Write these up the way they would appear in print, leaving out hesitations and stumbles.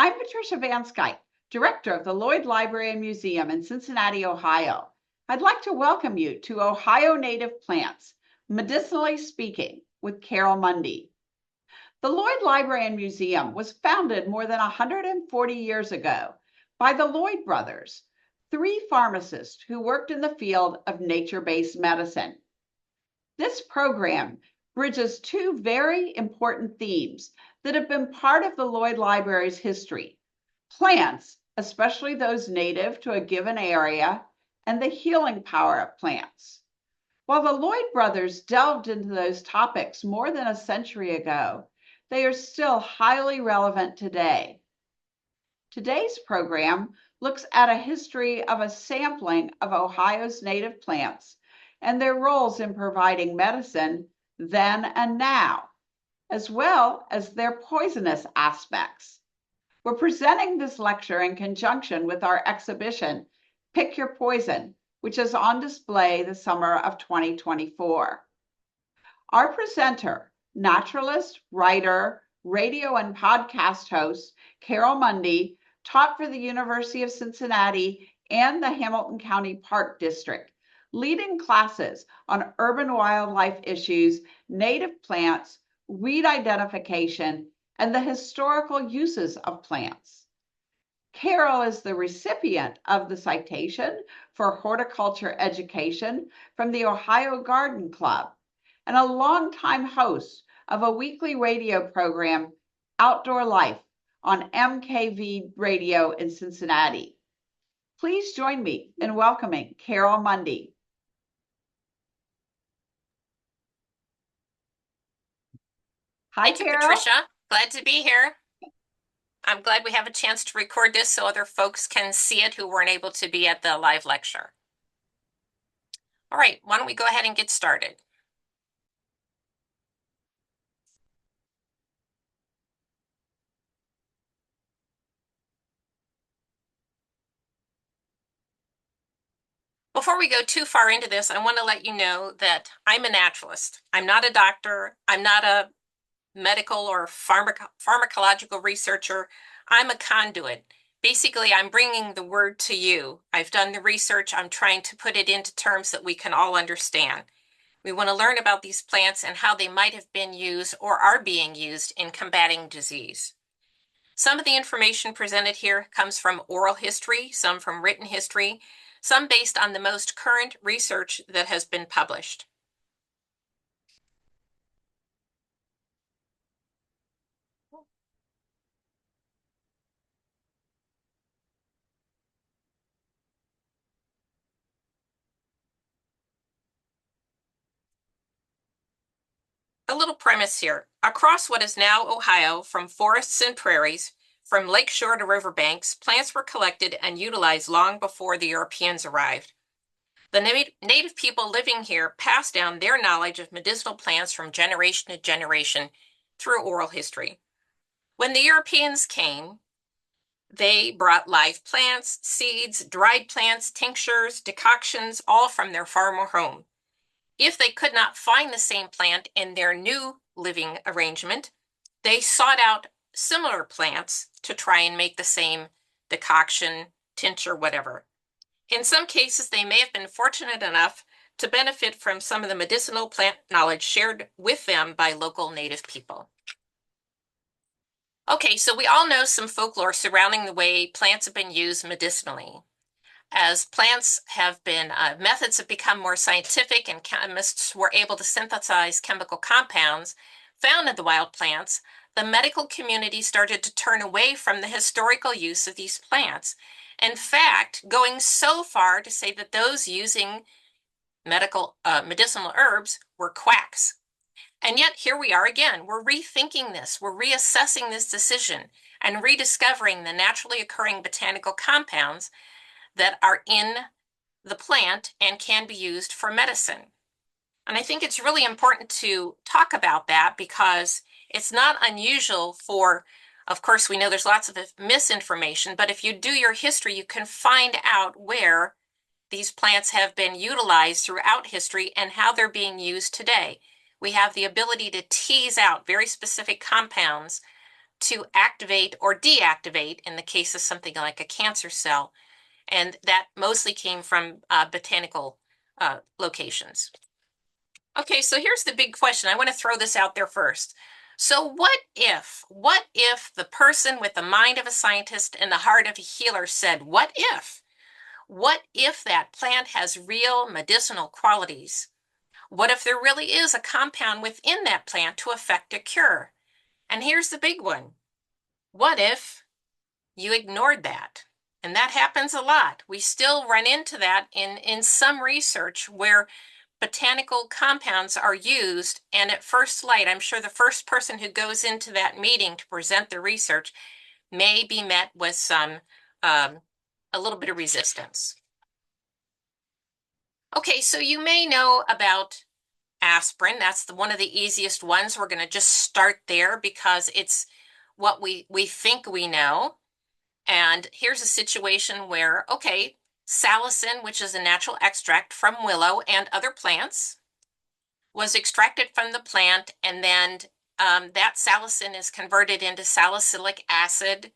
I'm Patricia Van Skyke, Director of the Lloyd Library and Museum in Cincinnati, Ohio. I'd like to welcome you to Ohio Native Plants, Medicinally Speaking, with Carol Mundy. The Lloyd Library and Museum was founded more than 140 years ago by the Lloyd brothers, three pharmacists who worked in the field of nature-based medicine. This program bridges two very important themes that have been part of the Lloyd Library's history: plants, especially those native to a given area, and the healing power of plants. While the Lloyd brothers delved into those topics more than a century ago, they are still highly relevant today. Today's program looks at a history of a sampling of Ohio's native plants and their roles in providing medicine then and now, as well as their poisonous aspects. We're presenting this lecture in conjunction with our exhibition, Pick Your Poison, which is on display the summer of 2024. Our presenter, naturalist, writer, radio and podcast host, Carol Mundy, taught for the University of Cincinnati and the Hamilton County Park District, leading classes on urban wildlife issues, native plants, weed identification, and the historical uses of plants. Carol is the recipient of the Citation for Horticulture Education from the Ohio Garden Club and a longtime host of a weekly radio program, Outdoor Life, on WMKV radio in Cincinnati. Please join me in welcoming Carol Mundy. Hi, Carol. Patricia. Glad to be here. I'm glad we have a chance to record this so other folks can see it who weren't able to be at the live lecture. All right, why don't we go ahead and get started? Before we go too far into this, I want to let you know that I'm a naturalist. I'm not a doctor. I'm not a medical or pharmacological researcher. I'm a conduit. Basically, I'm bringing the word to you. I've done the research. I'm trying to put it into terms that we can all understand. We want to learn about these plants and how they might have been used or are being used in combating disease. Some of the information presented here comes from oral history, some from written history, some based on the most current research that has been published. A little premise here. Across what is now Ohio, from forests and prairies, from lakeshore to riverbanks, plants were collected and utilized long before the Europeans arrived. The native people living here passed down their knowledge of medicinal plants from generation to generation through oral history. When the Europeans came, they brought live plants, seeds, dried plants, tinctures, decoctions, all from their farm or home. If they could not find the same plant in their new living arrangement, they sought out similar plants to try and make the same decoction, tincture, whatever. In some cases, they may have been fortunate enough to benefit from some of the medicinal plant knowledge shared with them by local native people. Okay, so we all know some folklore surrounding the way plants have been used medicinally. As plants have been, methods have become more scientific and chemists were able to synthesize chemical compounds found in the wild plants, the medical community started to turn away from the historical use of these plants. In fact, going so far to say that those using medicinal herbs were quacks. And yet here we are again. We're rethinking this. We're reassessing this decision and rediscovering the naturally occurring botanical compounds that are in the plant and can be used for medicine. And I think it's really important to talk about that because it's not unusual for, of course, we know there's lots of misinformation, but if you do your history, you can find out where these plants have been utilized throughout history and how they're being used today. We have the ability to tease out very specific compounds to activate or deactivate in the case of something like a cancer cell. And that mostly came from botanical locations. Okay, so here's the big question. I want to throw this out there first. So what if the person with the mind of a scientist and the heart of a healer said, what if? What if that plant has real medicinal qualities? What if there really is a compound within that plant to effect a cure? And here's the big one. What if you ignored that? And that happens a lot. We still run into that in some research where botanical compounds are used, and at first sight, I'm sure the first person who goes into that meeting to present the research may be met with some, a little bit of resistance. Okay, so you may know about aspirin. That's one of the easiest ones. We're going to just start there because it's what we think we know. And here's a situation where, okay, salicin, which is a natural extract from willow and other plants, was extracted from the plant, and then that salicin is converted into salicylic acid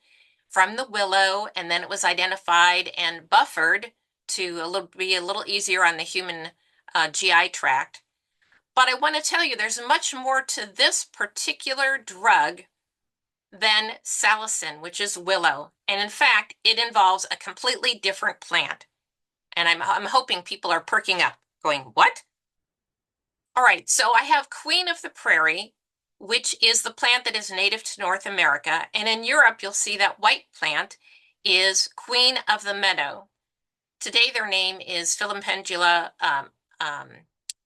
from the willow, and then it was identified and buffered to be a little easier on the human GI tract. But I want to tell you, there's much more to this particular drug than salicin, which is willow. And in fact, it involves a completely different plant. And I'm hoping people are perking up, going, what? All right, so I have Queen of the Prairie, which is the plant that is native to North America. And in Europe, you'll see that white plant is Queen of the Meadow. Today, their name is Filipendula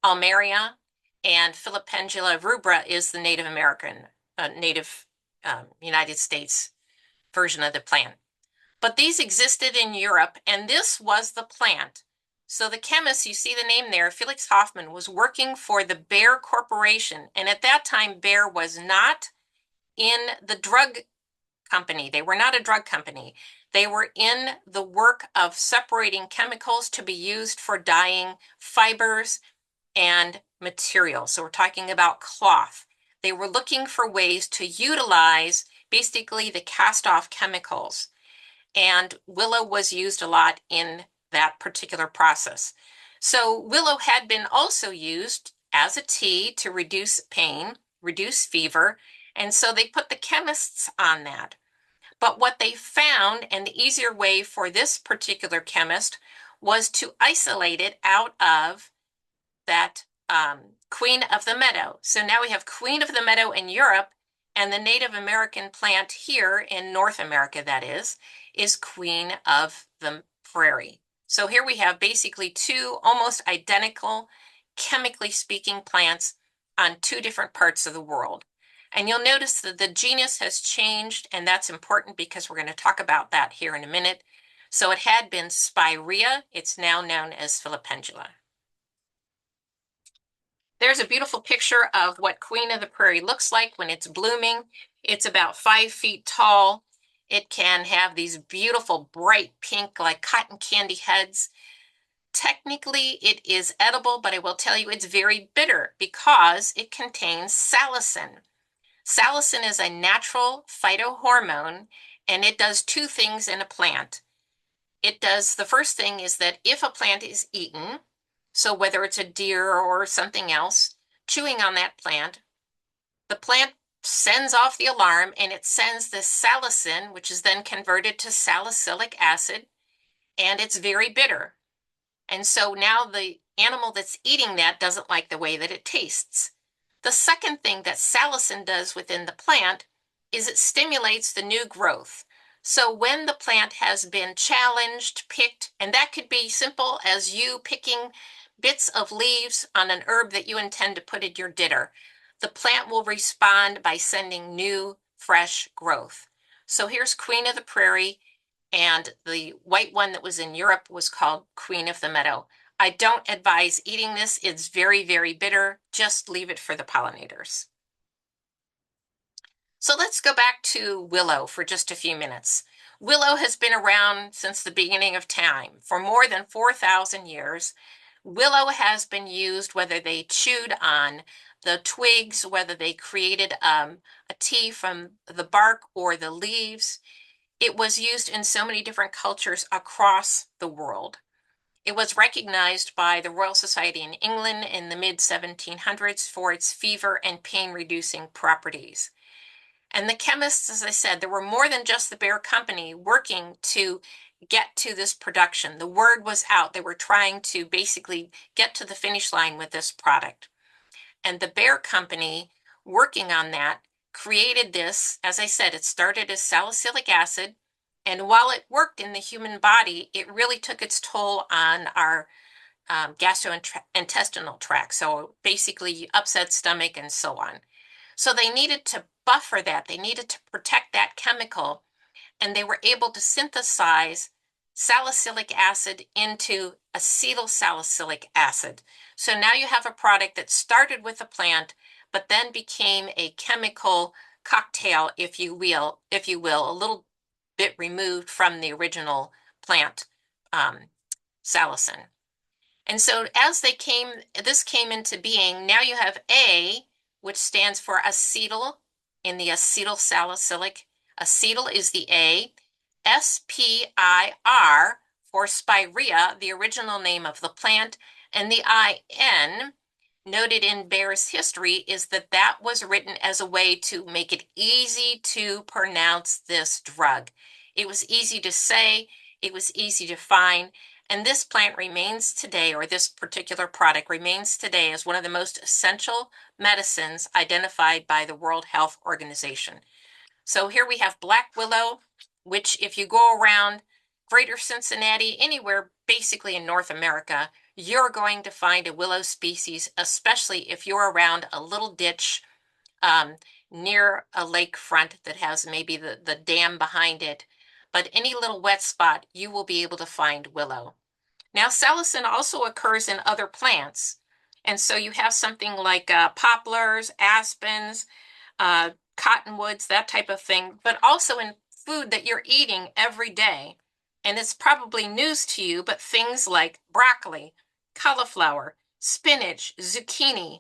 almeria, and Filipendula rubra is the Native American, United States version of the plant. But these existed in Europe, and this was the plant. So the chemist, you see the name there, Felix Hoffman, was working for the Bayer Corporation. And at that time, Bayer was not in the drug company. They were not a drug company. They were in the work of separating chemicals to be used for dyeing fibers and materials. So we're talking about cloth. They were looking for ways to utilize basically the cast-off chemicals. And willow was used a lot in that particular process. So willow had been also used as a tea to reduce pain, reduce fever, and so they put the chemists on that. But what they found, and the easier way for this particular chemist, was to isolate it out of that Queen of the Meadow. So now we have Queen of the Meadow in Europe, and the Native American plant here in North America, that is Queen of the Prairie. So here we have basically two almost identical, chemically speaking, plants on two different parts of the world. And you'll notice that the genus has changed, and that's important because we're going to talk about that here in a minute. So it had been Spirea. It's now known as Filipendula. There's a beautiful picture of what Queen of the Prairie looks like when it's blooming. It's about 5 feet tall. It can have these beautiful, bright pink, like cotton candy heads. Technically, it is edible, but I will tell you it's very bitter because it contains salicin. Salicin is a natural phytohormone, and it does two things in a plant. It does, the first thing is that if a plant is eaten, so whether it's a deer or something else, chewing on that plant, the plant sends off the alarm, and it sends this salicin, which is then converted to salicylic acid, and it's very bitter. And so now the animal that's eating that doesn't like the way that it tastes. The second thing that salicin does within the plant is it stimulates the new growth. So when the plant has been challenged, picked, and that could be simple as you picking bits of leaves on an herb that you intend to put in your dinner, the plant will respond by sending new, fresh growth. So here's Queen of the Prairie, and the white one that was in Europe was called Queen of the Meadow. I don't advise eating this. It's very, very bitter. Just leave it for the pollinators. So let's go back to willow for just a few minutes. Willow has been around since the beginning of time. For more than 4,000 years, willow has been used, whether they chewed on the twigs, whether they created a tea from the bark or the leaves. It was used in so many different cultures across the world. It was recognized by the Royal Society in England in the mid-1700s for its fever and pain-reducing properties. And the chemists, as I said, there were more than just the Bayer Company working to get to this production. The word was out. They were trying to basically get to the finish line with this product. And the Bayer Company, working on that, created this. As I said, it started as salicylic acid. And while it worked in the human body, it really took its toll on our gastrointestinal tract. So basically upset stomach and so on. So they needed to buffer that. They needed to protect that chemical, and they were able to synthesize salicylic acid into acetylsalicylic acid. So now you have a product that started with a plant, but then became a chemical cocktail, if you will, a little bit removed from the original plant, salicin. And so as this came into being, now you have A, which stands for acetyl in the acetylsalicylic. Acetyl is the A. SPIR for spirea, the original name of the plant, and the IN, noted in Bayer's history, is that that was written as a way to make it easy to pronounce this drug. It was easy to say, it was easy to find, and this plant remains today, or this particular product remains today, as one of the most essential medicines identified by the World Health Organization. So here we have black willow, which if you go around greater Cincinnati, anywhere basically in North America, you're going to find a willow species, especially if you're around a little ditch near a lakefront that has maybe the dam behind it. But any little wet spot, you will be able to find willow. Now, salicin also occurs in other plants. And so you have something like poplars, aspens, cottonwoods, that type of thing, but also in food that you're eating every day. And it's probably news to you, but things like broccoli, cauliflower, spinach, zucchini,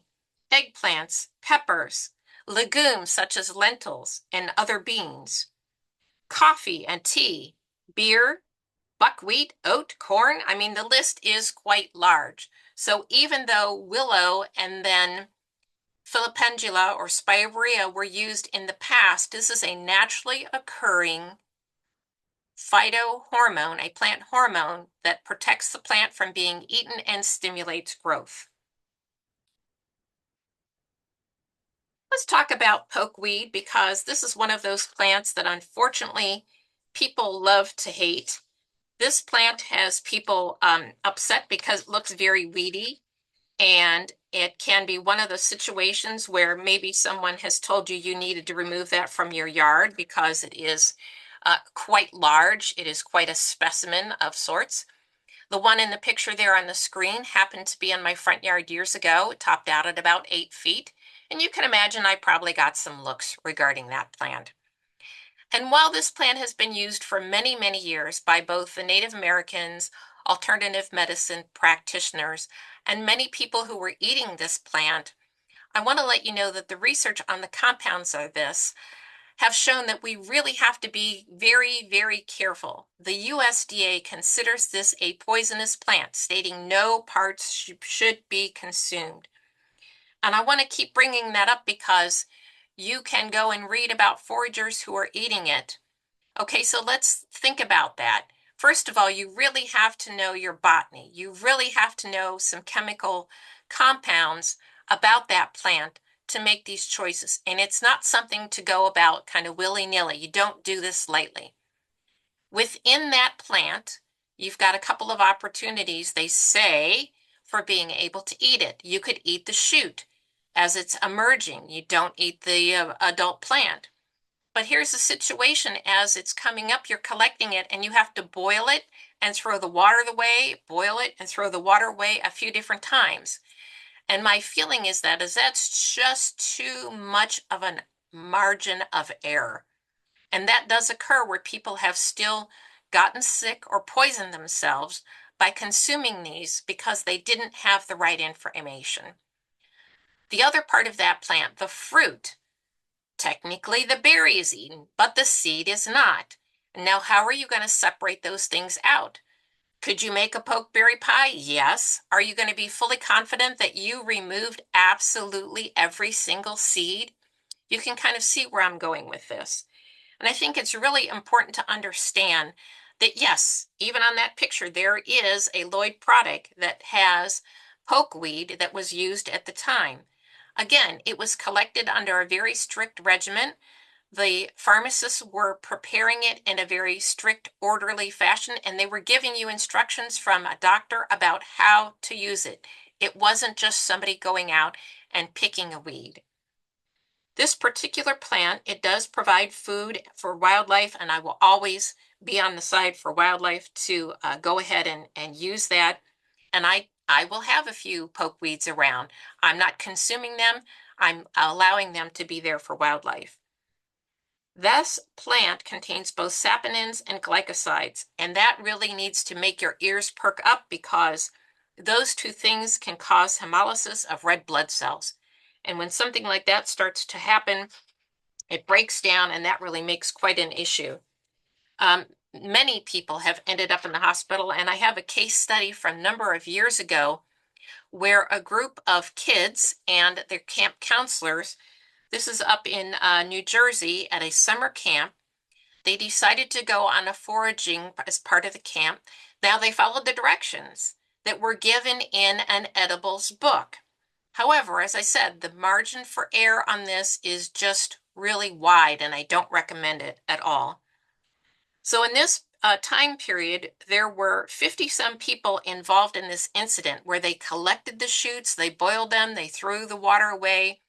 eggplants, peppers, legumes such as lentils and other beans, coffee and tea, beer, buckwheat, oat, corn. I mean, the list is quite large. So even though willow and then Filipendula or spirea were used in the past, this is a naturally occurring phytohormone, a plant hormone that protects the plant from being eaten and stimulates growth. Let's talk about pokeweed, because this is one of those plants that unfortunately people love to hate. This plant has people upset because it looks very weedy, and it can be one of those situations where maybe someone has told you you needed to remove that from your yard because it is quite large. It is quite a specimen of sorts. The one in the picture there on the screen happened to be in my front yard years ago. It topped out at about 8 feet. And you can imagine I probably got some looks regarding that plant. And while this plant has been used for many, many years by both the Native Americans, alternative medicine practitioners, and many people who were eating this plant, I want to let you know that the research on the compounds of this have shown that we really have to be very, very careful. The USDA considers this a poisonous plant, stating no parts should be consumed. And I want to keep bringing that up because you can go and read about foragers who are eating it. Okay, so let's think about that. First of all, you really have to know your botany. You really have to know some chemical compounds about that plant to make these choices. And it's not something to go about kind of willy-nilly. You don't do this lightly. Within that plant, you've got a couple of opportunities, they say, for being able to eat it. You could eat the shoot as it's emerging. You don't eat the adult plant. But here's the situation: as it's coming up, you're collecting it, and you have to boil it and throw the water away, boil it and throw the water away a few different times. And my feeling is that's just too much of a margin of error. And that does occur where people have still gotten sick or poisoned themselves by consuming these because they didn't have the right information. The other part of that plant, the fruit, technically the berry is eaten, but the seed is not. Now, how are you going to separate those things out? Could you make a pokeberry pie? Yes. Are you going to be fully confident that you removed absolutely every single seed? You can kind of see where I'm going with this. And I think it's really important to understand that, yes, even on that picture, there is a Lloyd product that has pokeweed that was used at the time. Again, it was collected under a very strict regimen. The pharmacists were preparing it in a very strict, orderly fashion, and they were giving you instructions from a doctor about how to use it. It wasn't just somebody going out and picking a weed. This particular plant, it does provide food for wildlife, and I will always be on the side for wildlife to go ahead and use that. And I will have a few pokeweeds around. I'm not consuming them. I'm allowing them to be there for wildlife. This plant contains both saponins and glycosides, and that really needs to make your ears perk up because those two things can cause hemolysis of red blood cells. And when something like that starts to happen, it breaks down, and that really makes quite an issue. Many people have ended up in the hospital, and I have a case study from a number of years ago where a group of kids and their camp counselors, this is up in New Jersey at a summer camp, they decided to go on a foraging as part of the camp. Now they followed the directions that were given in an edibles book. However, as I said, the margin for error on this is just really wide, and I don't recommend it at all. So in this time period, there were 50-some people involved in this incident where they collected the shoots, they boiled them, they threw the water away,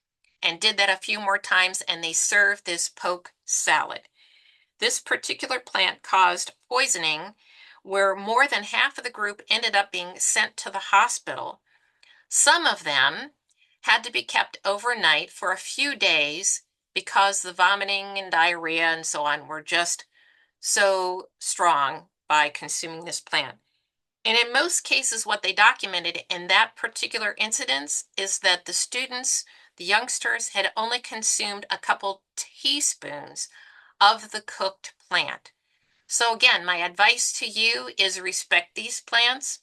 and did that a few more times, and they served this poke salad. This particular plant caused poisoning where more than half of the group ended up being sent to the hospital. Some of them had to be kept overnight for a few days because the vomiting and diarrhea and so on were just so strong by consuming this plant. And in most cases, what they documented in that particular incident is that the students, the youngsters, had only consumed a couple teaspoons of the cooked plant. So again, my advice to you is respect these plants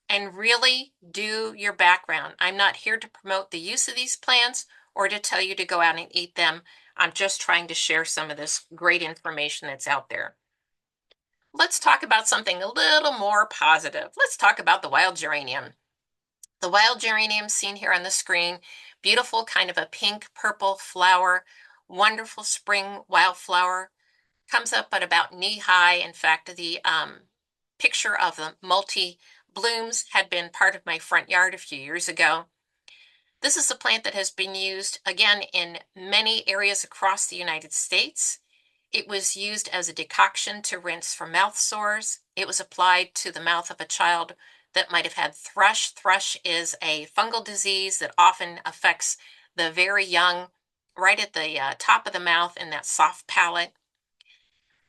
and really do your background. I'm not here to promote the use of these plants or to tell you to go out and eat them. I'm just trying to share some of this great information that's out there. Let's talk about something a little more positive. Let's talk about the wild geranium. The wild geranium seen here on the screen, beautiful kind of a pink purple flower, wonderful spring wildflower, comes up at about knee high. In fact, the picture of the multi blooms had been part of my front yard a few years ago. This is a plant that has been used, again, in many areas across the United States. It was used as a decoction to rinse for mouth sores. It was applied to the mouth of a child that might have had thrush. Thrush is a fungal disease that often affects the very young, right at the top of the mouth in that soft palate.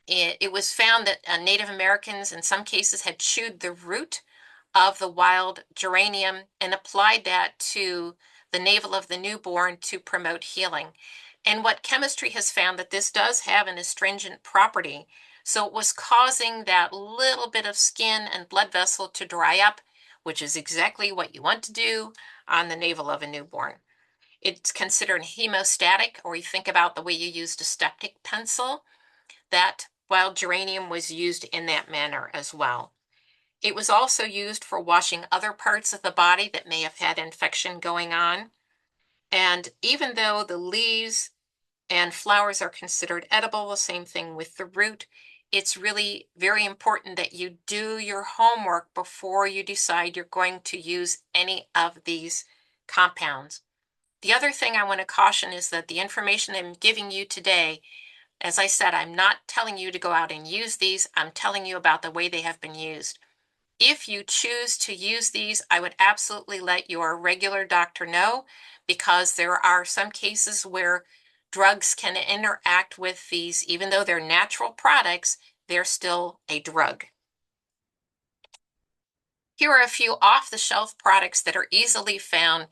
It was found that Native Americans in some cases had chewed the root of the wild geranium and applied that to the navel of the newborn to promote healing. And what chemistry has found that this does have an astringent property. So it was causing that little bit of skin and blood vessel to dry up, which is exactly what you want to do on the navel of a newborn. It's considered hemostatic, or you think about the way you used a styptic pencil. That wild geranium was used in that manner as well. It was also used for washing other parts of the body that may have had infection going on. And even though the leaves and flowers are considered edible, the same thing with the root, it's really very important that you do your homework before you decide you're going to use any of these compounds. The other thing I want to caution is that the information I'm giving you today, as I said, I'm not telling you to go out and use these. I'm telling you about the way they have been used. If you choose to use these, I would absolutely let your regular doctor know, because there are some cases where drugs can interact with these. Even though they're natural products, they're still a drug. Here are a few off-the-shelf products that are easily found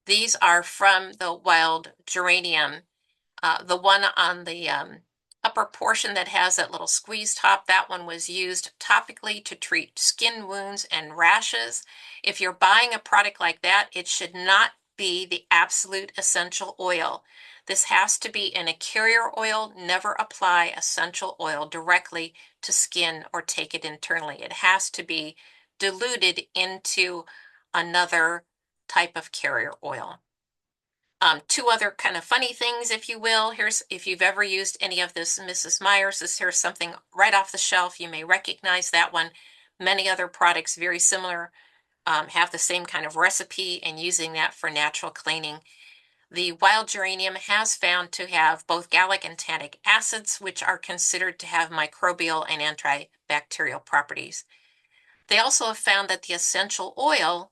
These are from the wild geranium. The one on the upper portion that has that little squeeze top, that one was used topically to treat skin wounds and rashes. If you're buying a product like that, it should not be the absolute essential oil. This has to be in a carrier oil. Never apply essential oil directly to skin or take it internally. It has to be diluted into another type of carrier oil. Two other kind of funny things, if you will. Here's, if you've ever used any of this Mrs. Myers, here's something right off the shelf. You may recognize that one. Many other products very similar have the same kind of recipe, and using that for natural cleaning. The wild geranium has found to have both gallic and tannic acids, which are considered to have microbial and antibacterial properties. They also have found that the essential oil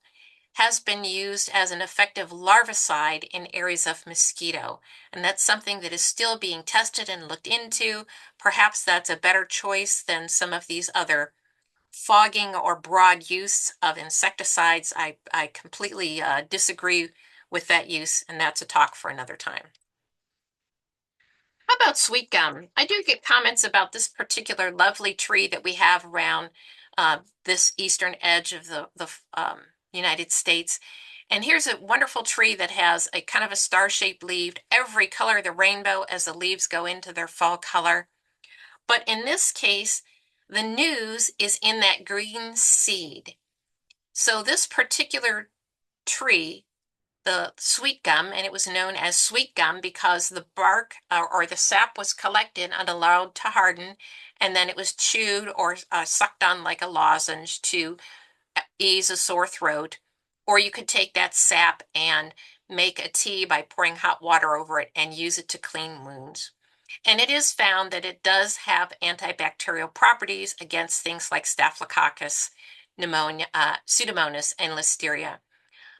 has been used as an effective larvicide in areas of mosquito. And that's something that is still being tested and looked into. Perhaps that's a better choice than some of these other fogging or broad use of insecticides. I completely disagree with that use, and that's a talk for another time. How about sweet gum? I do get comments about this particular lovely tree that we have around this eastern edge of the United States. And here's a wonderful tree that has a kind of a star-shaped leaf, every color of the rainbow as the leaves go into their fall color. But in this case, the news is in that green seed. So this particular tree, the sweet gum, and it was known as sweet gum because the bark or the sap was collected and allowed to harden, and then it was chewed or sucked on like a lozenge to ease a sore throat. Or you could take that sap and make a tea by pouring hot water over it and use it to clean wounds. And it is found that it does have antibacterial properties against things like Staphylococcus, pneumonia, Pseudomonas, and Listeria.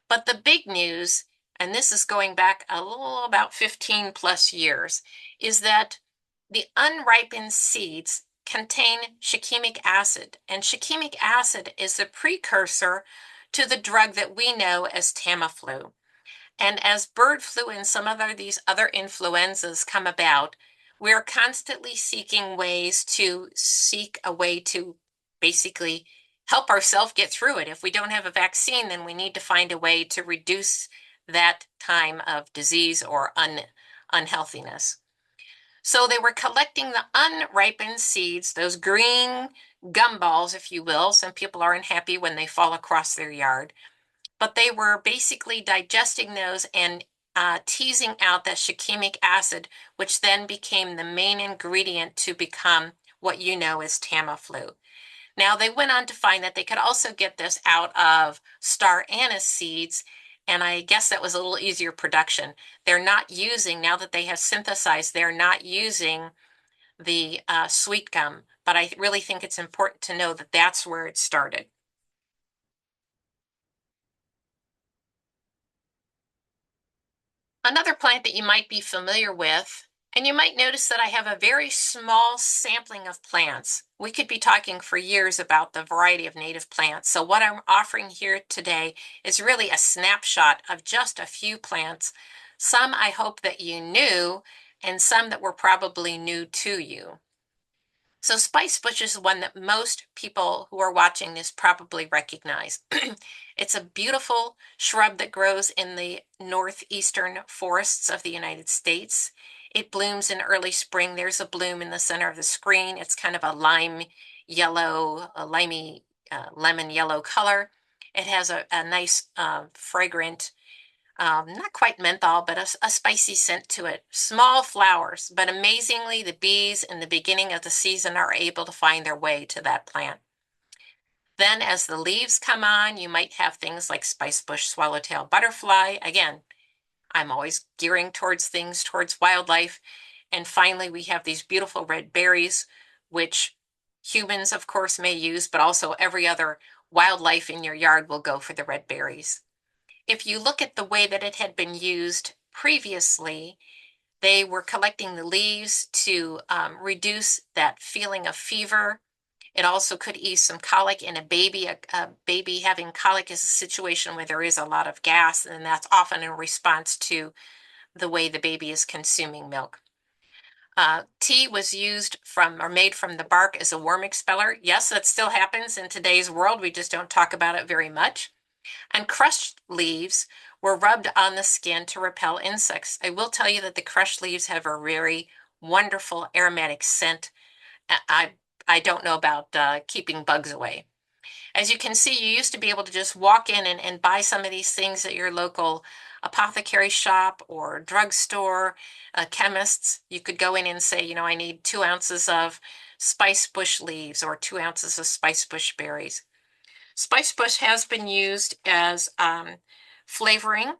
But the big news, and this is going back a little about 15 plus years, is that the unripened seeds contain shikimic acid, and shikimic acid is the precursor to the drug that we know as Tamiflu. And as bird flu and some of these other influenzas come about, we are constantly seeking ways to seek a way to basically help ourselves get through it. If we don't have a vaccine, then we need to find a way to reduce that time of disease or unhealthiness. So they were collecting the unripened seeds, those green gumballs, if you will. Some people aren't happy when they fall across their yard, but they were basically digesting those and teasing out that shikimic acid, which then became the main ingredient to become what you know as Tamiflu. Now, they went on to find that they could also get this out of star anise seeds, and I guess that was a little easier production. They're not using, now that they have synthesized, they're not using the sweet gum, but I really think it's important to know that that's where it started. Another plant that you might be familiar with, and you might notice that I have a very small sampling of plants. We could be talking for years about the variety of native plants. So what I'm offering here today is really a snapshot of just a few plants. Some I hope that you knew, and some that were probably new to you. So spice bush is one that most people who are watching this probably recognize. It's a beautiful shrub that grows in the northeastern forests of the United States. It blooms in early spring. There's a bloom in the center of the screen. It's kind of a lime yellow, a limey lemon yellow color. It has a nice fragrant not quite menthol, but a spicy scent to it. Small flowers, but amazingly, the bees in the beginning of the season are able to find their way to that plant. Then as the leaves come on, you might have things like spicebush swallowtail butterfly. Again, I'm always gearing towards things, towards wildlife. And finally, we have these beautiful red berries, which humans, of course, may use, but also every other wildlife in your yard will go for the red berries. If you look at the way that it had been used previously, they were collecting the leaves to reduce that feeling of fever It also could ease some colic in a baby. A baby having colic is a situation where there is a lot of gas, and that's often in response to the way the baby is consuming milk. Tea was used from or made from the bark as a worm expeller. Yes, that still happens in today's world. We just don't talk about it very much. And crushed leaves were rubbed on the skin to repel insects. I will tell you that the crushed leaves have a very wonderful aromatic scent. I don't know about keeping bugs away. As you can see, you used to be able to just walk in and buy some of these things at your local apothecary shop or drugstore, chemists. You could go in and say, you know, I need 2 ounces of spice bush leaves or 2 ounces of spice bush berries. Spice bush has been used as flavoring.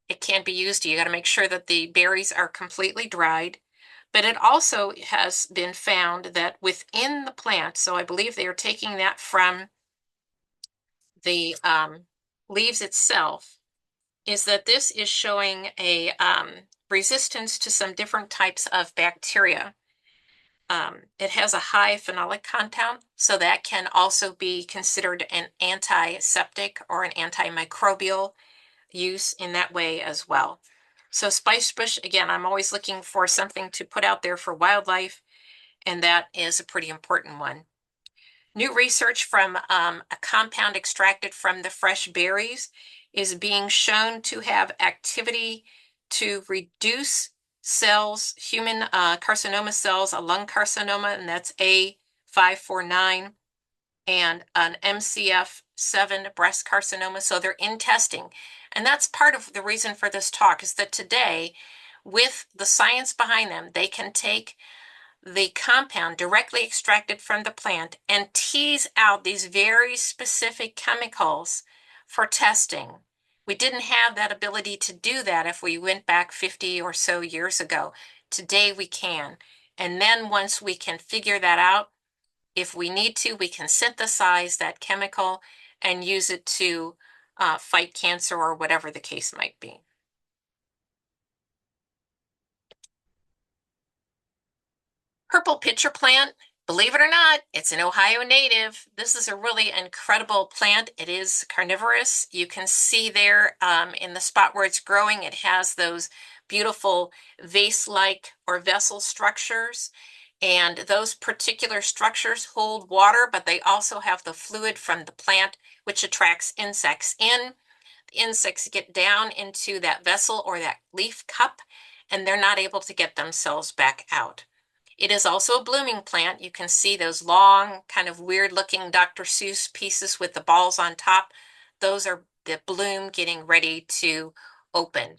It can be used, you got to make sure that the berries are completely dried. But it also has been found that within the plant, so I believe they are taking that from the leaves itself, is that this is showing a resistance to some different types of bacteria. It has a high phenolic content, so that can also be considered an antiseptic or an antimicrobial use in that way as well. So spice bush, again, I'm always looking for something to put out there for wildlife, and that is a pretty important one. New research from a compound extracted from the fresh berries is being shown to have activity to reduce cells, human carcinoma cells, a lung carcinoma, and that's A549, and an MCF7 breast carcinoma. So they're in testing. And that's part of the reason for this talk, is that today, with the science behind them, they can take the compound directly extracted from the plant and tease out these very specific chemicals for testing. We didn't have that ability to do that if we went back 50 or so years ago. Today we can. And then once we can figure that out, if we need to, we can synthesize that chemical and use it to fight cancer or whatever the case might be. Purple pitcher plant, believe it or not, it's an Ohio native. This is a really incredible plant. It is carnivorous. You can see there in the spot where it's growing, it has those beautiful vase-like or vessel structures. And those particular structures hold water, but they also have the fluid from the plant, which attracts insects in. The insects get down into that vessel or that leaf cup, and they're not able to get themselves back out. It is also a blooming plant. You can see those long, kind of weird looking Dr. Seuss pieces with the balls on top. Those are the bloom getting ready to open.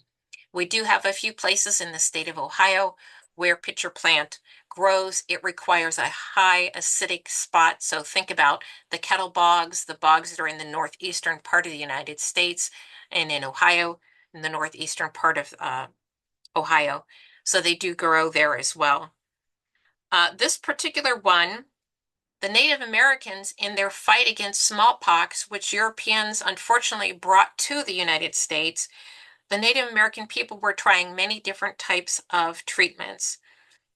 We do have a few places in the state of Ohio where pitcher plant grows. It requires a high acidic spot. So think about the kettle bogs, the bogs that are in the northeastern part of the United States, and in Ohio, in the northeastern part of Ohio. So they do grow there as well. This particular one, the Native Americans, in their fight against smallpox, which Europeans unfortunately brought to the United States, the Native American people were trying many different types of treatments.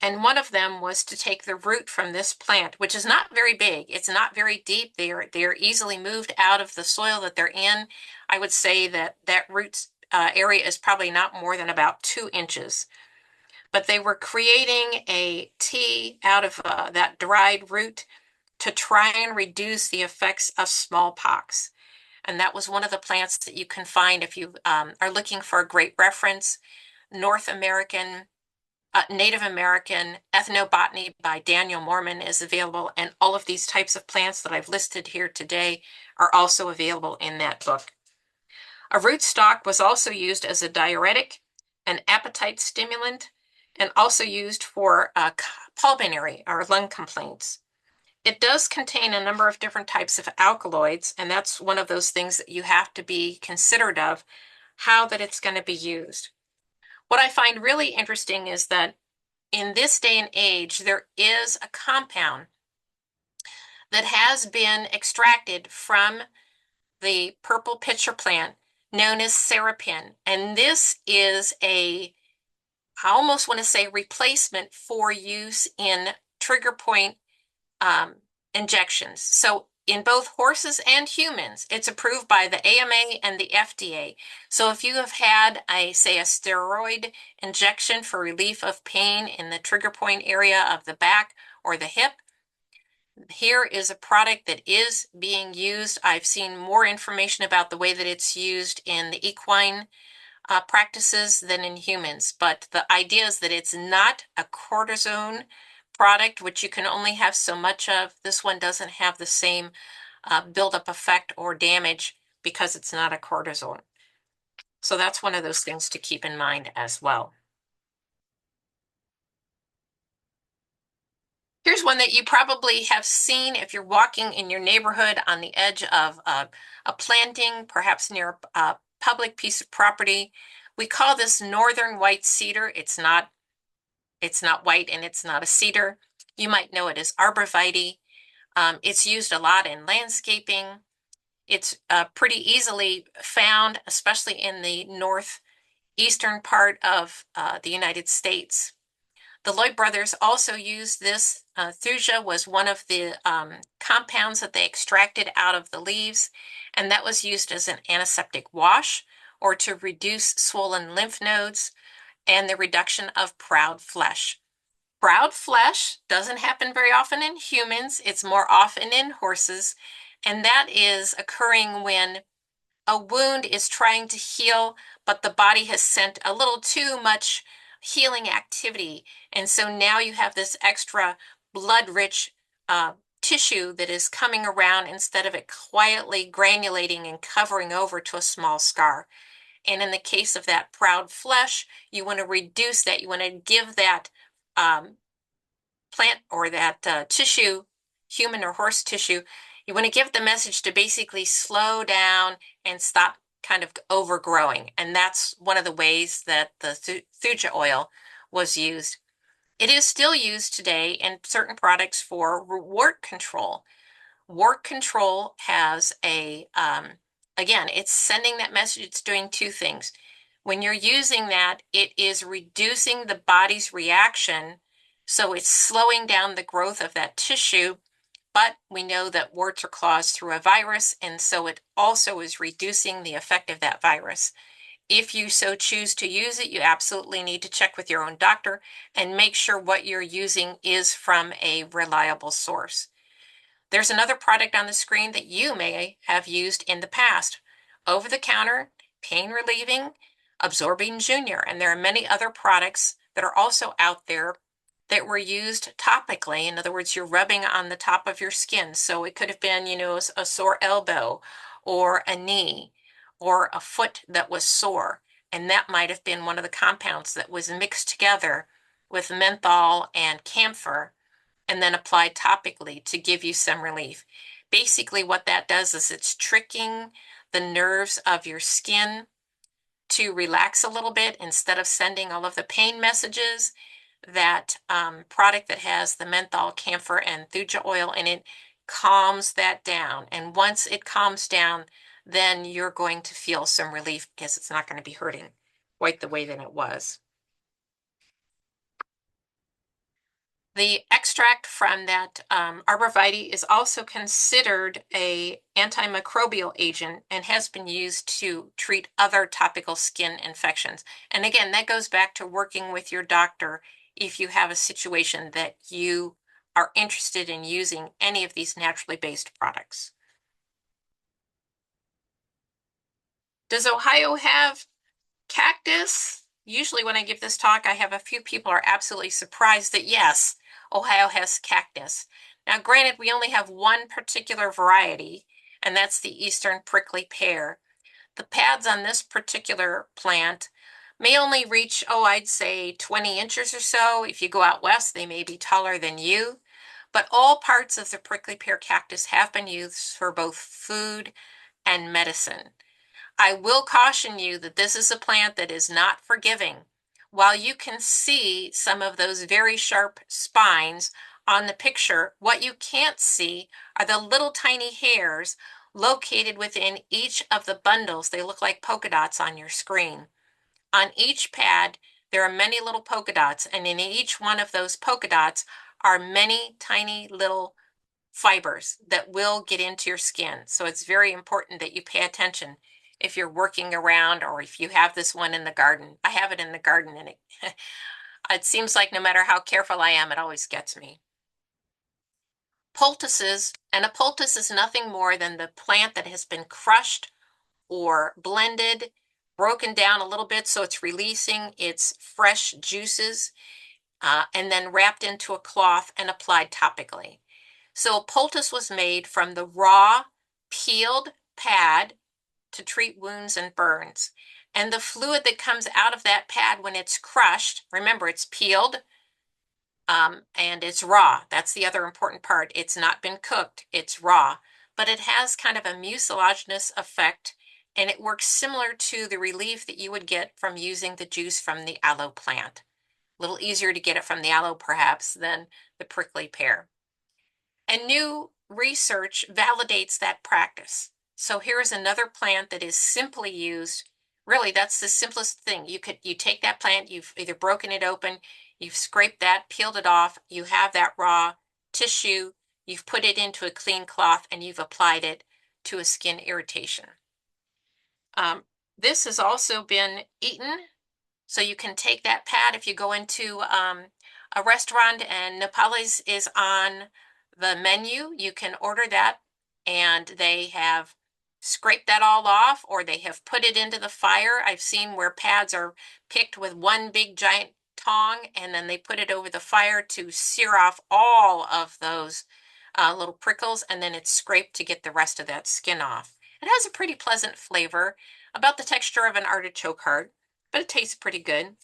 And one of them was to take the root from this plant, which is not very big. It's not very deep. They are easily moved out of the soil that they're in. I would say that that root area is probably not more than about 2 inches. But they were creating a tea out of that dried root to try and reduce the effects of smallpox. And that was one of the plants that you can find if you are looking for a great reference. North American, Native American Ethnobotany by Daniel Mormon is available, and all of these types of plants that I've listed here today are also available in that book. A rootstock was also used as a diuretic, an appetite stimulant, and also used for pulmonary or lung complaints. It does contain a number of different types of alkaloids, and that's one of those things that you have to be considerate of, how that it's going to be used. What I find really interesting is that in this day and age, there is a compound that has been extracted from the purple pitcher plant known as serapin. And this is I almost want to say replacement for use in trigger point injections. So in both horses and humans, it's approved by the AMA and the FDA. So if you have had say a steroid injection for relief of pain in the trigger point area of the back or the hip, here is a product that is being used. I've seen more information about the way that it's used in the equine practices than in humans, but the idea is that it's not a cortisone product, which you can only have so much of. This one doesn't have the same buildup effect or damage because it's not a cortisone. So that's one of those things to keep in mind as well. Here's one that you probably have seen if you're walking in your neighborhood on the edge of a planting, perhaps near a public piece of property. We call this northern white cedar. It's not white and it's not a cedar. You might know it as arborvitae. It's used a lot in landscaping. It's pretty easily found, especially in the northeastern part of the United States. The Lloyd brothers also used this. Thuja was one of the compounds that they extracted out of the leaves, and that was used as an antiseptic wash or to reduce swollen lymph nodes and the reduction of proud flesh. Proud flesh doesn't happen very often in humans. It's more often in horses, and that is occurring when a wound is trying to heal, but the body has sent a little too much healing activity. And so now you have this extra blood-rich tissue that is coming around instead of it quietly granulating and covering over to a small scar. And in the case of that proud flesh, you want to reduce that. You want to give that plant or that tissue, human or horse tissue, you want to give the message to basically slow down and stop kind of overgrowing. And that's one of the ways that the thuja oil was used. It is still used today in certain products for wart control. Wart control has again, it's sending that message. It's doing two things. When you're using that, it is reducing the body's reaction. So it's slowing down the growth of that tissue. But we know that warts are caused through a virus, and so it also is reducing the effect of that virus. If you so choose to use it, you absolutely need to check with your own doctor and make sure what you're using is from a reliable source. There's another product on the screen that you may have used in the past. Over-the-counter, pain relieving, Absorbing Junior, and there are many other products that are also out there that were used topically. In other words, you're rubbing on the top of your skin. So it could have been, a sore elbow or a knee or a foot that was sore. And that might have been one of the compounds that was mixed together with menthol and camphor and then applied topically to give you some relief. Basically, what that does is it's tricking the nerves of your skin to relax a little bit instead of sending all of the pain messages. That product that has the menthol, camphor, and thuja oil in it calms that down. And once it calms down, then you're going to feel some relief because it's not going to be hurting quite the way that it was. The extract from that arborvitae is also considered an antimicrobial agent and has been used to treat other topical skin infections. And again, that goes back to working with your doctor if you have a situation that you are interested in using any of these naturally based products. Does Ohio have cactus? Usually when I give this talk, I have a few people are absolutely surprised that yes, Ohio has cactus. Now, granted, we only have one particular variety, and that's the eastern prickly pear. The pads on this particular plant may only reach, I'd say 20 inches or so. If you go out west, they may be taller than you. But all parts of the prickly pear cactus have been used for both food and medicine. I will caution you that this is a plant that is not forgiving. While you can see some of those very sharp spines on the picture, what you can't see are the little tiny hairs located within each of the bundles. They look like polka dots on your screen. On each pad, there are many little polka dots, and in each one of those polka dots are many tiny little fibers that will get into your skin. So it's very important that you pay attention if you're working around or if you have this one in the garden. I have it in the garden and it seems like no matter how careful I am, it always gets me. Poultices, and a poultice is nothing more than the plant that has been crushed or blended, broken down a little bit so it's releasing its fresh juices, and then wrapped into a cloth and applied topically. So a poultice was made from the raw, peeled pad to treat wounds and burns. And the fluid that comes out of that pad when it's crushed, remember it's peeled, and it's raw. That's the other important part. It's not been cooked, it's raw, but it has kind of a mucilaginous effect, and it works similar to the relief that you would get from using the juice from the aloe plant. A little easier to get it from the aloe perhaps than the prickly pear. And new research validates that practice. So here is another plant that is simply used. Really, that's the simplest thing. You take that plant, you've either broken it open, you've scraped that, peeled it off, you have that raw tissue, you've put it into a clean cloth, and you've applied it to a skin irritation. This has also been eaten. So you can take that pad if you go into a restaurant and Nepalese is on the menu, you can order that and they have scraped that all off or they have put it into the fire. I've seen where pads are picked with one big giant tong and then they put it over the fire to sear off all of those little prickles, and then it's scraped to get the rest of that skin off. It has a pretty pleasant flavor, about the texture of an artichoke heart, but it tastes pretty good.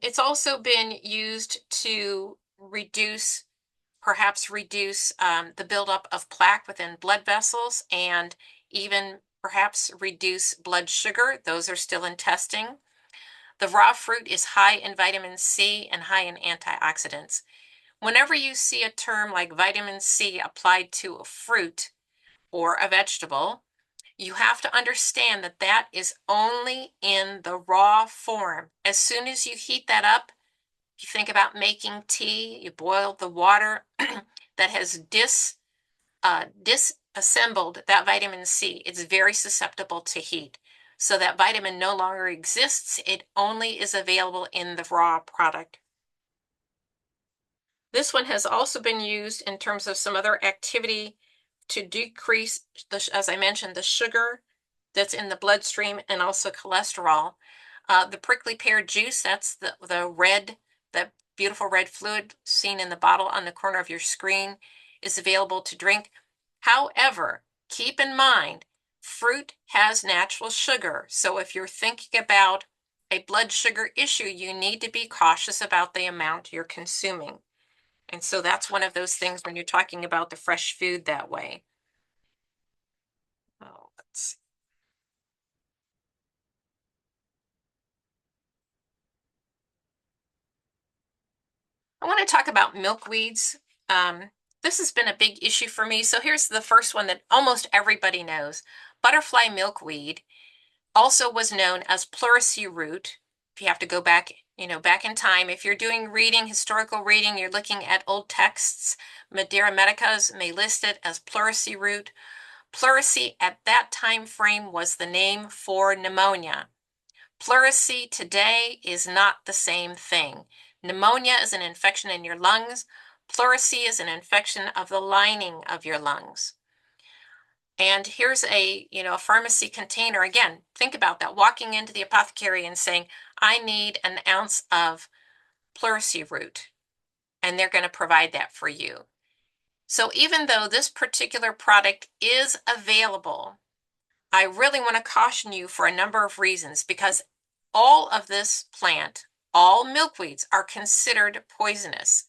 It's also been used to perhaps reduce the buildup of plaque within blood vessels and even perhaps reduce blood sugar. Those are still in testing. The raw fruit is high in vitamin C and high in antioxidants. Whenever you see a term like vitamin C applied to a fruit or a vegetable, you have to understand that that is only in the raw form. As soon as you heat that up, if you think about making tea, you boil the water that has disassembled that vitamin C. It's very susceptible to heat. So that vitamin no longer exists. It only is available in the raw product. This one has also been used in terms of some other activity to decrease, as I mentioned, the sugar that's in the bloodstream and also cholesterol. The prickly pear juice, that's that beautiful red fluid seen in the bottle on the corner of your screen, is available to drink. However, keep in mind, fruit has natural sugar. So if you're thinking about a blood sugar issue, you need to be cautious about the amount you're consuming. And so that's one of those things when you're talking about the fresh food that way. Oh, let's see. I want to talk about milkweeds. This has been a big issue for me. So here's the first one that almost everybody knows. Butterfly milkweed also was known as pleurisy root. If you have to go back, back in time, if you're doing reading, historical reading, you're looking at old texts, Madeira Medicas may list it as pleurisy root. Pleurisy at that time frame was the name for pneumonia. Pleurisy today is not the same thing. Pneumonia is an infection in your lungs. Pleurisy is an infection of the lining of your lungs. And here's a pharmacy container. Again, think about that. Walking into the apothecary and saying, I need an ounce of pleurisy root. And they're going to provide that for you. So even though this particular product is available, I really want to caution you for a number of reasons, because all of this plant, all milkweeds, are considered poisonous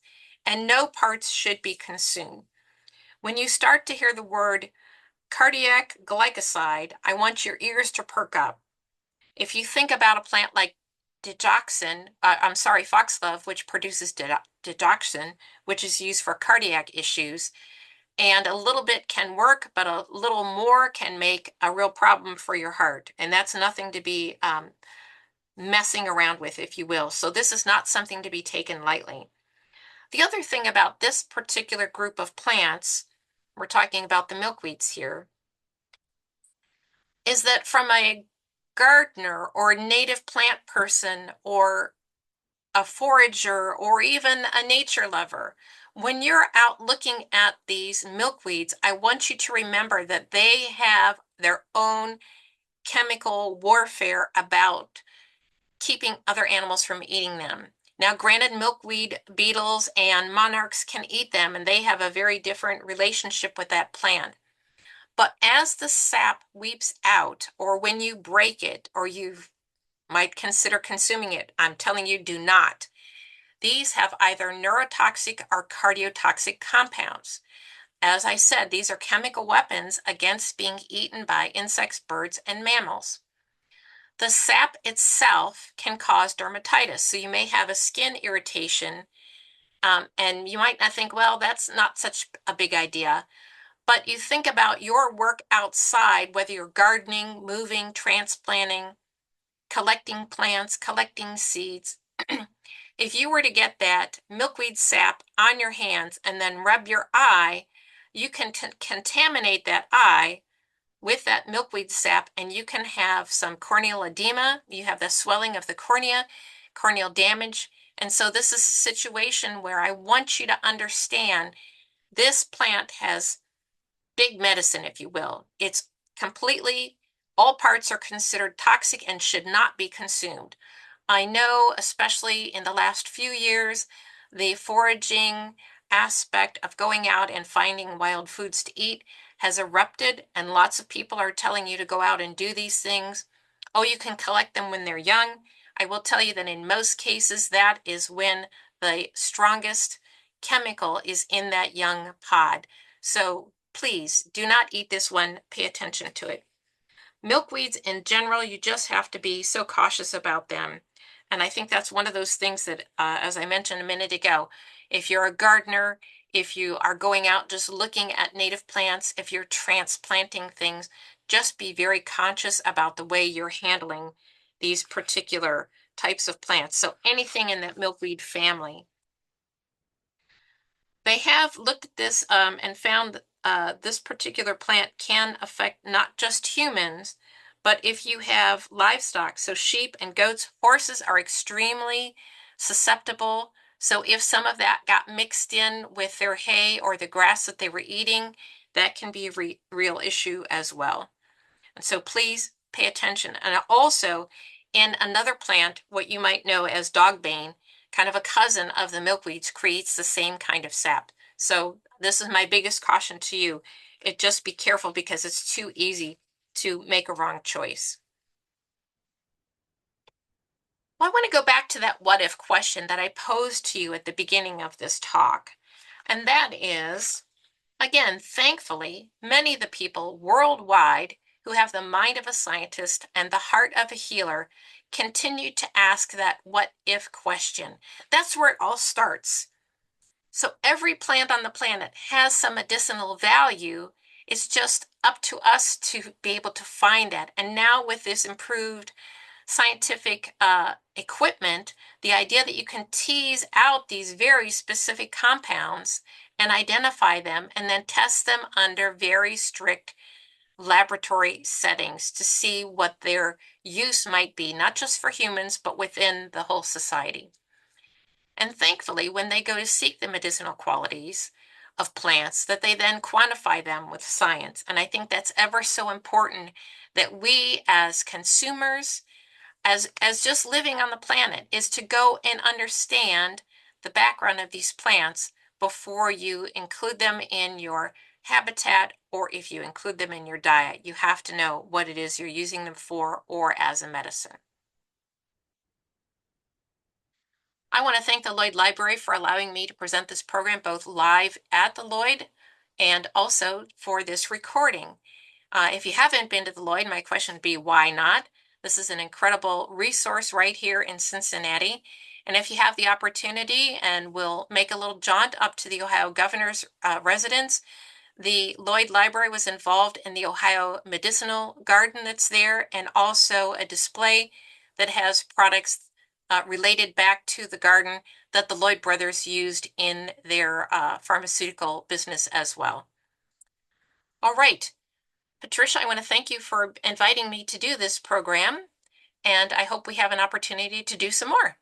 and no parts should be consumed. When you start to hear the word cardiac glycoside, I want your ears to perk up. If you think about a plant like foxglove, which produces digoxin, which is used for cardiac issues, and a little bit can work, but a little more can make a real problem for your heart. And that's nothing to be messing around with, if you will. So this is not something to be taken lightly. The other thing about this particular group of plants, we're talking about the milkweeds here, is that from a gardener or native plant person or a forager or even a nature lover, when you're out looking at these milkweeds, I want you to remember that they have their own chemical warfare about keeping other animals from eating them. Now, granted, milkweed beetles and monarchs can eat them, and they have a very different relationship with that plant. But as the sap weeps out, or when you break it, or you might consider consuming it, I'm telling you, do not. These have either neurotoxic or cardiotoxic compounds. As I said, these are chemical weapons against being eaten by insects, birds, and mammals. The sap itself can cause dermatitis. So you may have a skin irritation, and you might not think, well, that's not such a big idea. But you think about your work outside, whether you're gardening, moving, transplanting, collecting plants, collecting seeds. If you were to get that milkweed sap on your hands and then rub your eye, you can contaminate that eye with that milkweed sap, and you can have some corneal edema. You have the swelling of the cornea, corneal damage. And so this is a situation where I want you to understand this plant has big medicine, if you will. It's completely, all parts are considered toxic and should not be consumed. I know, especially in the last few years, the foraging aspect of going out and finding wild foods to eat has erupted, and lots of people are telling you to go out and do these things. Oh, you can collect them when they're young. I will tell you that in most cases, that is when the strongest chemical is in that young pod. So please do not eat this one. Pay attention to it. Milkweeds in general, you just have to be so cautious about them. And I think that's one of those things that, as I mentioned a minute ago, if you're a gardener, if you are going out just looking at native plants, if you're transplanting things, just be very conscious about the way you're handling these particular types of plants. So anything in that milkweed family. They have looked at this and found this particular plant can affect not just humans, but if you have livestock, so sheep and goats, horses are extremely susceptible. So if some of that got mixed in with their hay or the grass that they were eating, that can be a real issue as well. And so please pay attention. And also in another plant, what you might know as dogbane, kind of a cousin of the milkweeds, creates the same kind of sap. So this is my biggest caution to you. Just be careful because it's too easy to make a wrong choice. Well, I want to go back to that what if question that I posed to you at the beginning of this talk. And that is, again, thankfully, many of the people worldwide who have the mind of a scientist and the heart of a healer continue to ask that what if question. That's where it all starts. So every plant on the planet has some medicinal value. It's just up to us to be able to find that. And now with this improved scientific equipment, the idea that you can tease out these very specific compounds and identify them and then test them under very strict laboratory settings to see what their use might be, not just for humans, but within the whole society. And thankfully, when they go to seek the medicinal qualities of plants, that they then quantify them with science. And I think that's ever so important that we as consumers, as just living on the planet, is to go and understand the background of these plants before you include them in your habitat, or if you include them in your diet. You have to know what it is you're using them for or as a medicine. I want to thank the Lloyd Library for allowing me to present this program both live at the Lloyd and also for this recording. If you haven't been to the Lloyd, my question would be, why not? This is an incredible resource right here in Cincinnati. And if you have the opportunity, and we'll make a little jaunt up to the Ohio governor's residence, the Lloyd Library was involved in the Ohio Medicinal Garden that's there, and also a display that has products related back to the garden that the Lloyd brothers used in their pharmaceutical business as well. All right, Patricia, I want to thank you for inviting me to do this program, and I hope we have an opportunity to do some more.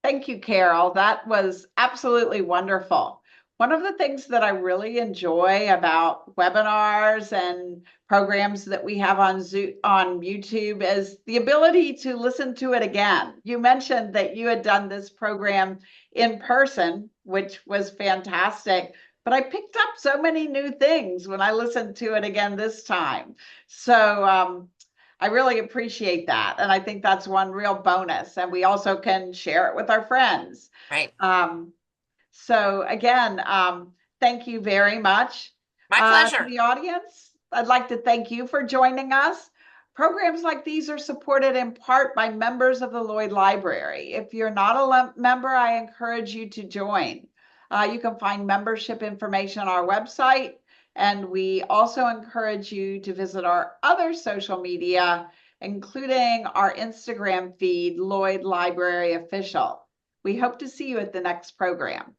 Thank you, Carol. That was absolutely wonderful. One of the things that I really enjoy about webinars and programs that we have on YouTube is the ability to listen to it again. You mentioned that you had done this program in person, which was fantastic, but I picked up so many new things when I listened to it again this time. So I really appreciate that. And I think that's one real bonus. And we also can share it with our friends. Right. So again, thank you very much. My pleasure. To the audience, I'd like to thank you for joining us. Programs like these are supported in part by members of the Lloyd Library. If you're not a member, I encourage you to join. You can find membership information on our website, and we also encourage you to visit our other social media, including our Instagram feed, Lloyd Library Official. We hope to see you at the next program.